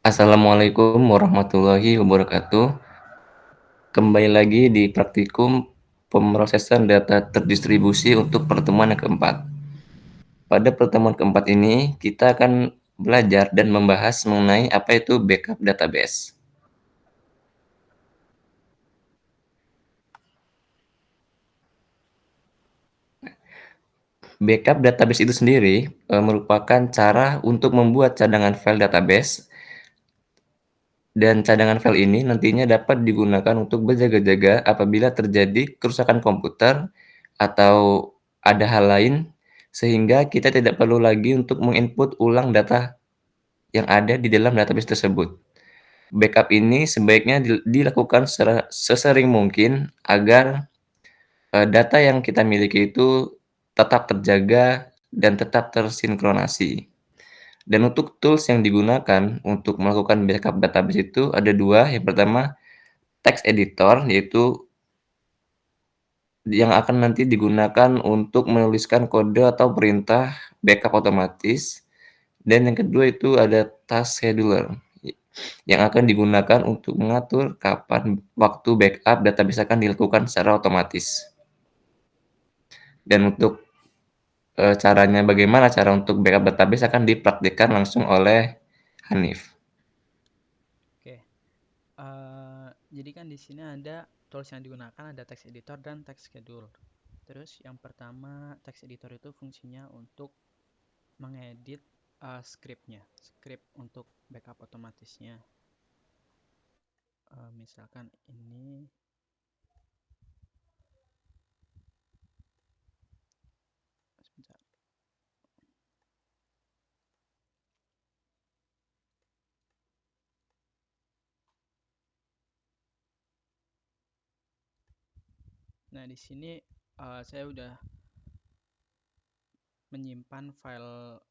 Assalamualaikum warahmatullahi wabarakatuh. Kembali lagi di praktikum pemrosesan data terdistribusi untuk pertemuan yang keempat. Pada pertemuan keempat ini, kita akan belajar dan membahas mengenai apa itu backup database. Backup database itu sendiri merupakan cara untuk membuat cadangan file database, dan cadangan file ini nantinya dapat digunakan untuk berjaga-jaga apabila terjadi kerusakan komputer atau ada hal lain, sehingga kita tidak perlu lagi untuk menginput ulang data yang ada di dalam database tersebut. Backup ini sebaiknya dilakukan sesering mungkin agar data yang kita miliki itu tetap terjaga dan tetap tersinkronasi. Dan untuk tools yang digunakan untuk melakukan backup database itu ada dua. Yang pertama, text editor, yaitu yang akan nanti digunakan untuk menuliskan kode atau perintah backup otomatis. Dan yang kedua itu ada task scheduler, yang akan digunakan untuk mengatur kapan waktu backup database akan dilakukan secara otomatis. Dan untuk caranya bagaimana cara untuk backup database akan dipraktikkan langsung oleh Hanif. Oke, jadi kan di sini ada tools yang digunakan, ada text editor dan text schedule. Terus yang pertama, text editor itu fungsinya untuk mengedit script untuk backup otomatisnya. Misalkan ini, sebentar. Nah di sini saya udah menyimpan file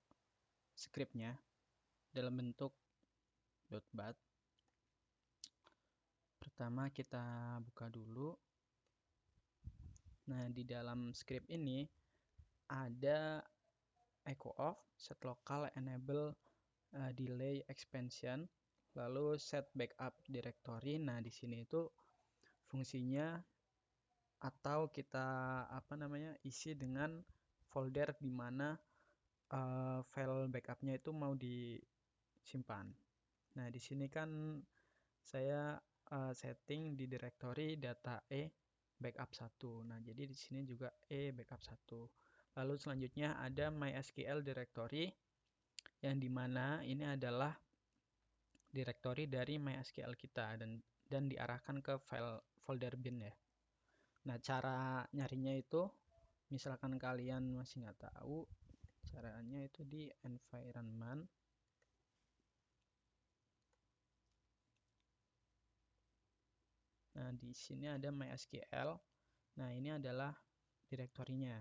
scriptnya dalam bentuk .bat. Pertama kita buka dulu. Nah di dalam script ini ada echo off, set local, enable delay expansion, lalu set backup directory. Nah, di sini itu fungsinya atau kita isi dengan folder di mana file backupnya itu mau disimpan. Nah, di sini kan saya setting di directory data E backup 1. Nah, jadi di sini juga E backup 1. Lalu selanjutnya ada MySQL directory yang dimana ini adalah directory dari MySQL kita dan diarahkan ke file folder bin ya. Nah, cara nyarinya itu misalkan kalian masih nggak tahu, caranya itu di environment. Nah, di sini ada MySQL. Nah, ini adalah direktorinya.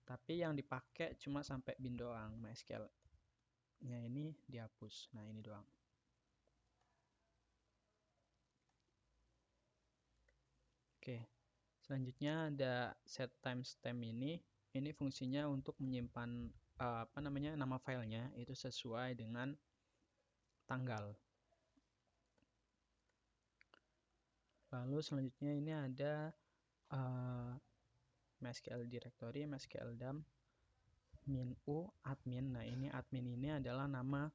Tapi yang dipakai cuma sampai bin doang, MySQL. Nah, ini dihapus. Nah, ini doang. Oke. Selanjutnya ada set timestamp ini. Ini fungsinya untuk menyimpan nama filenya itu sesuai dengan tanggal. Lalu selanjutnya ini ada uh, MySQL directory, MySQL dump, min-u, admin. Nah, ini admin ini adalah nama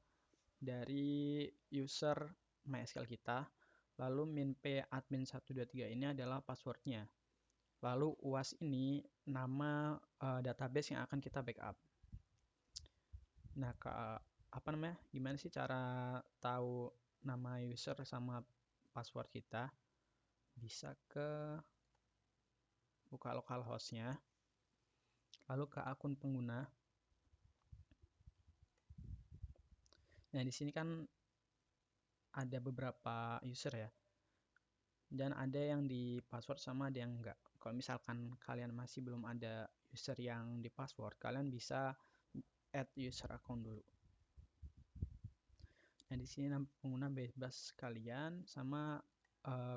dari user MySQL kita. Lalu min-p admin 123 ini adalah passwordnya. Lalu uas ini nama database yang akan kita backup. Nah, gimana sih cara tahu nama user sama password kita? Bisa ke buka localhost-nya, lalu ke akun pengguna. Nah, di sini kan ada beberapa user ya. Dan ada yang di password sama ada yang enggak. Kalau misalkan kalian masih belum ada user yang di password, kalian bisa add user account dulu. Nah, di sini nama pengguna bebas kalian sama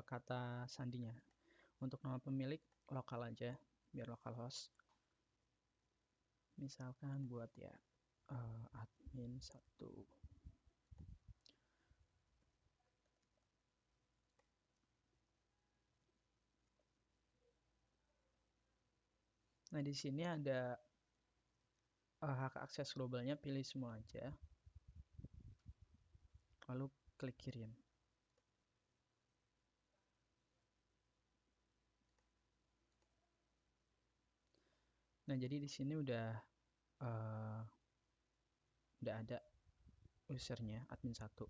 kata sandinya. Untuk nama pemilik lokal aja, biar localhost. Misalkan buat ya admin 1. Nah, di sini ada hak akses globalnya, pilih semua aja. Lalu klik kirim. Nah, jadi di sini udah ada usernya, admin 1.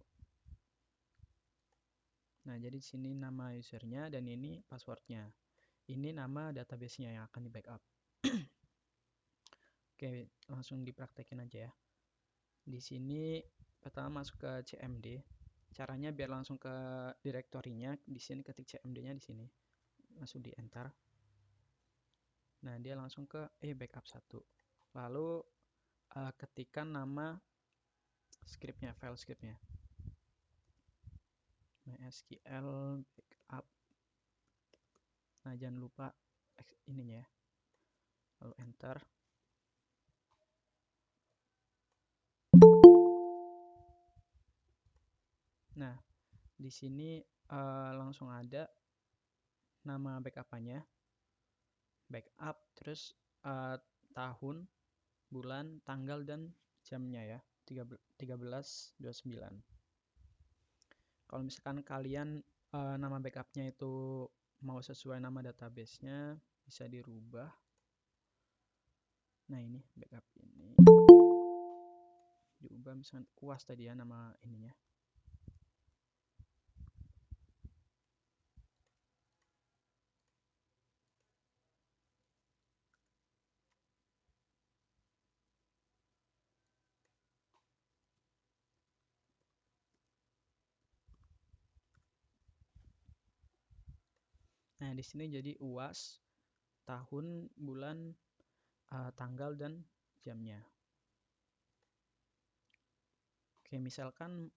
Nah, jadi di sini nama usernya dan ini passwordnya. Ini nama database-nya yang akan di backup. Oke, langsung dipraktekin aja ya. Di sini pertama masuk ke CMD. Caranya biar langsung ke direktorinya, di sini ketik CMD-nya di sini. Langsung di enter. Nah, dia langsung ke backup 1. Lalu ketikkan nama scriptnya, file scriptnya. MySQL backup. Nah, jangan lupa ininya ya. Lalu enter. Nah, di sini langsung ada nama backup-nya. Backup, terus tahun, bulan, tanggal, dan jamnya ya. 13.29. Kalau misalkan kalian nama backupnya itu mau sesuai nama database-nya, bisa dirubah. Nah, ini backup ini diubah misalkan UAS tadi ya nama ininya. Nah, di sini jadi UAS, tahun, bulan, tanggal, dan jamnya. Oke, misalkan,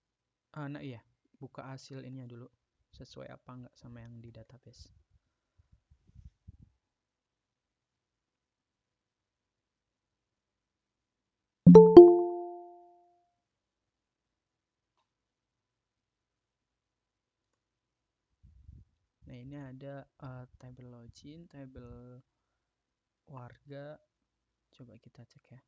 nah iya, buka hasil ininya dulu, sesuai apa enggak sama yang di database. Nah, ini ada table login, table warga. Coba kita cek ya.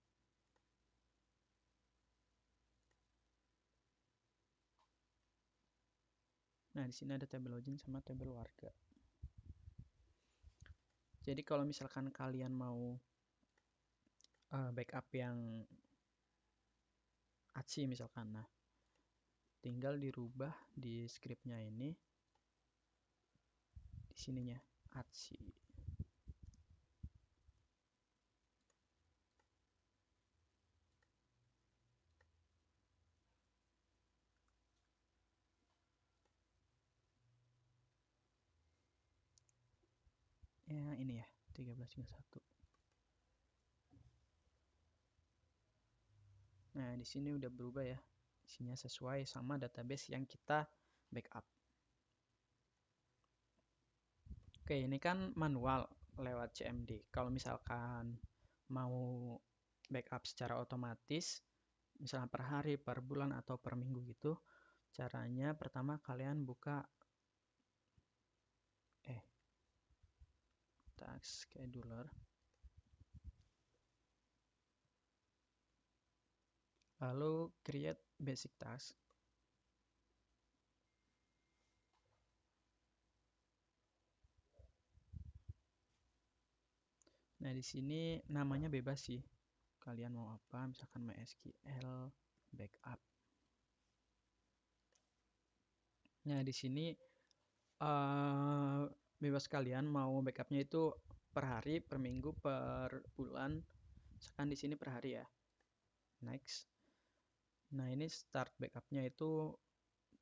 Nah, di sini ada table login sama table warga. Jadi kalau misalkan kalian mau backup yang ACI misalkan, nah tinggal dirubah di scriptnya ini, di sininya ACI. Ya ini ya, 13.31. Nah, di sini udah berubah ya. Isinya sesuai sama database yang kita backup. Oke, ini kan manual lewat CMD. Kalau misalkan mau backup secara otomatis, misalnya per hari, per bulan, atau per minggu gitu, caranya pertama kalian buka task scheduler. Lalu create basic task. Nah, di sini namanya bebas sih. Kalian mau apa? Misalkan MySQL backup. Nah, di sini bebas kalian mau backupnya itu per hari, per minggu, per bulan. Misalkan di sini per hari ya. Next. Nah, ini start backupnya itu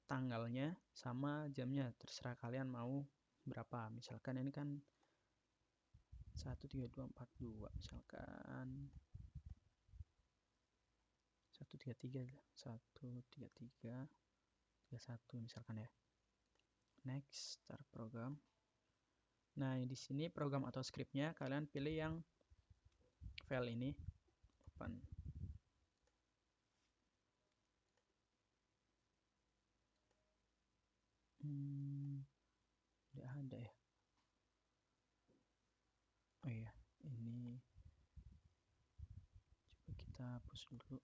tanggalnya sama jamnya. Terserah kalian mau berapa. Misalkan ini kan 13242 misalkan 133 133 31 misalkan ya. Next, start program. Nah, di sini program atau scriptnya kalian pilih yang file ini, open. Udah ada ya. Oh iya, ini kita hapus dulu.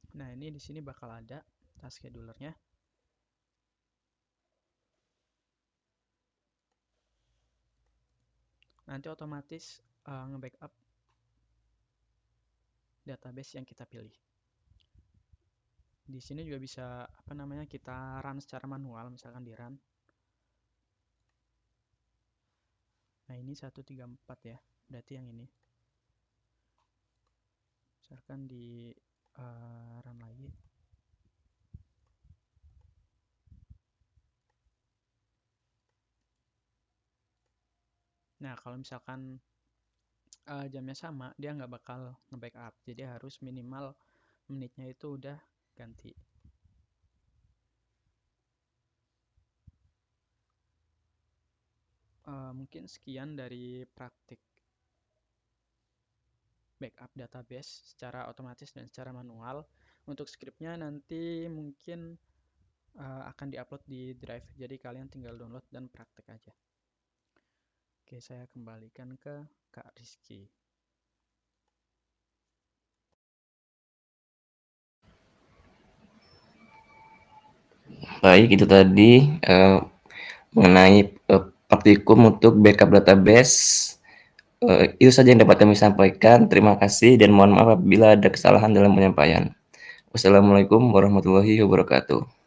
Nah, ini di sini bakal ada task schedulernya. Nanti otomatis nge-backup database yang kita pilih. Di sini juga bisa kita run secara manual, misalkan di run. Nah, ini 134 ya, berarti yang ini. Misalkan di run lagi. Nah, kalau misalkan jamnya sama, dia nggak bakal nge-backup. Jadi harus minimal menitnya itu udah ganti. Mungkin sekian dari praktik backup database secara otomatis dan secara manual. Untuk scriptnya nanti mungkin akan diupload di Drive, jadi kalian tinggal download dan praktek aja. Oke, saya kembalikan ke Kak Rizky. Baik, itu tadi mengenai praktikum untuk backup database. Itu saja yang dapat kami sampaikan. Terima kasih dan mohon maaf apabila ada kesalahan dalam penyampaian. Wassalamualaikum warahmatullahi wabarakatuh.